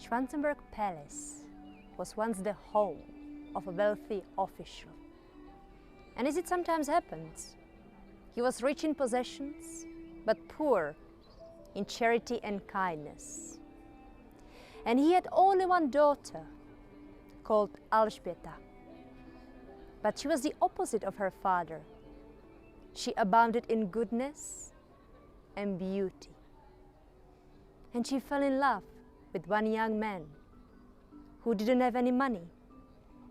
Schwanzenberg Palace was once the home of a wealthy official. And as it sometimes happens, he was rich in possessions, but poor in charity and kindness. And he had only one daughter, called Alžběta. But she was the opposite of her father. She abounded in goodness and beauty. And she fell in love with one young man who didn't have any money,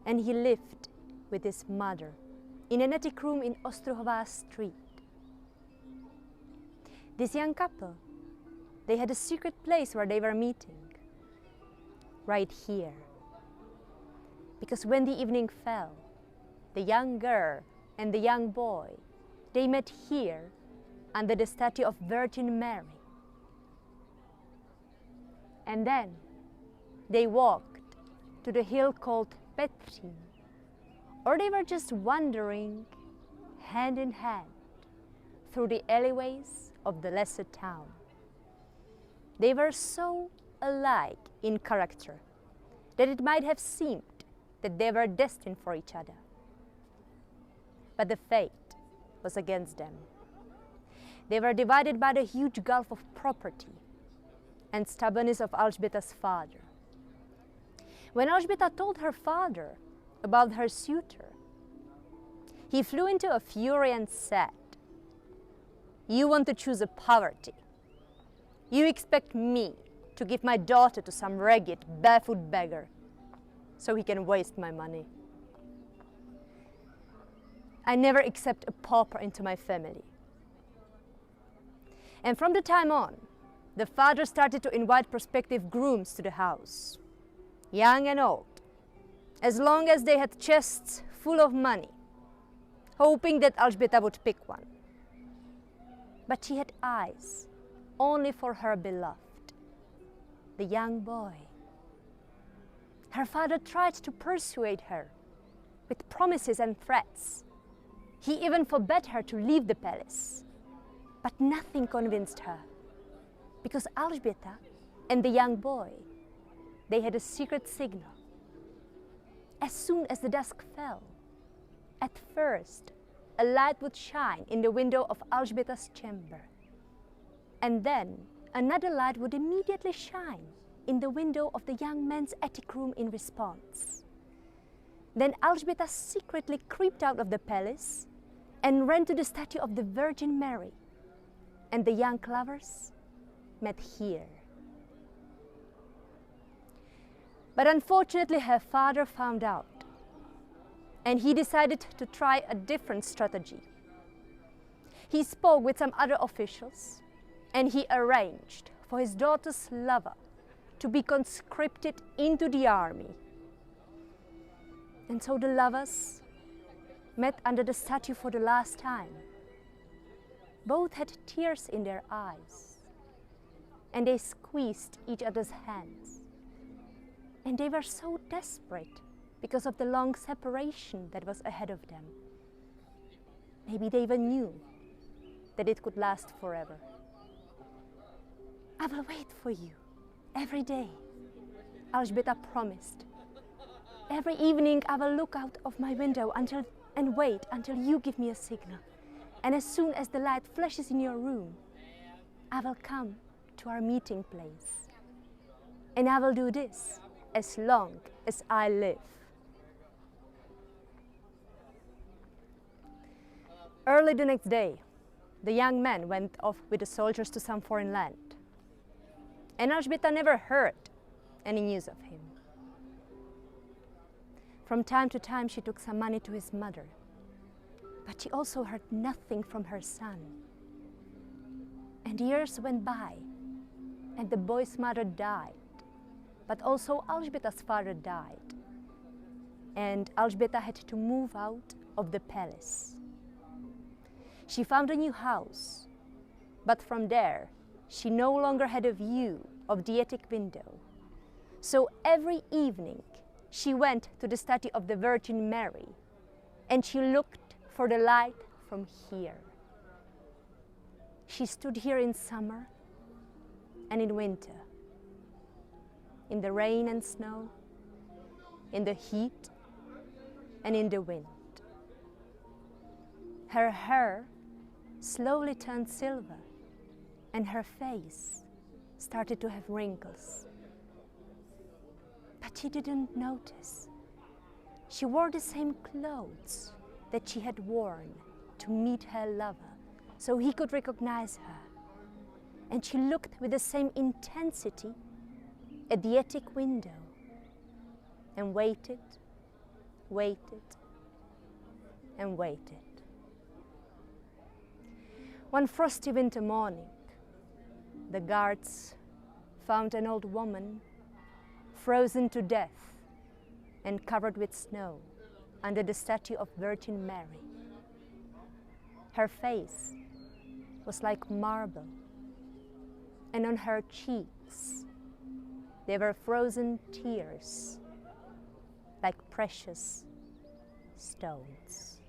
and he lived with his mother in an attic room in Ostruhová Street. This young couple, they had a secret place where they were meeting, right here. Because when the evening fell, the young girl and the young boy, they met here under the statue of Virgin Mary. And then they walked to the hill called Petřín, or they were just wandering hand in hand through the alleyways of the lesser town. They were so alike in character that it might have seemed that they were destined for each other. But the fate was against them. They were divided by the huge gulf of property and stubbornness of Alžběta's father. When Alžběta told her father about her suitor, he flew into a fury and said, "You want to choose a poverty. You expect me to give my daughter to some ragged, barefoot beggar so he can waste my money. I never accept a pauper into my family." And from the time on, the father started to invite prospective grooms to the house, young and old, as long as they had chests full of money, hoping that Alžběta would pick one. But she had eyes only for her beloved, the young boy. Her father tried to persuade her with promises and threats. He even forbade her to leave the palace. But nothing convinced her, because Alžběta and the young boy, they had a secret signal. As soon as the dusk fell, at first a light would shine in the window of Alžběta's chamber, and then another light would immediately shine in the window of the young man's attic room in response. Then Alžběta secretly creeped out of the palace and ran to the statue of the Virgin Mary, and the young lovers met here. But unfortunately her father found out, and he decided to try a different strategy. He spoke with some other officials, and he arranged for his daughter's lover to be conscripted into the army. And so the lovers met under the statue for the last time. Both had tears in their eyes, and they squeezed each other's hands. And they were so desperate because of the long separation that was ahead of them. Maybe they even knew that it could last forever. "I will wait for you every day," Alžběta promised. "Every evening I will look out of my window and wait until you give me a signal. And as soon as the light flashes in your room, I will come to our meeting place. And I will do this as long as I live." Early the next day, the young man went off with the soldiers to some foreign land. And Alžběta never heard any news of him. From time to time she took some money to his mother, but she also heard nothing from her son. And years went by, and the boy's mother died, but also Alžběta's father died. And Alžběta had to move out of the palace. She found a new house, but from there she no longer had a view of the attic window. So every evening she went to the statue of the Virgin Mary, and she looked for the light from here. She stood here in summer and in winter, in the rain and snow, in the heat and in the wind. Her hair slowly turned silver, and her face started to have wrinkles. But she didn't notice. She wore the same clothes that she had worn to meet her lover, so he could recognize her. And she looked with the same intensity at the attic window and waited, waited, and waited. One frosty winter morning, the guards found an old woman frozen to death and covered with snow under the statue of Virgin Mary. Her face was like marble, and on her cheeks there were frozen tears like precious stones.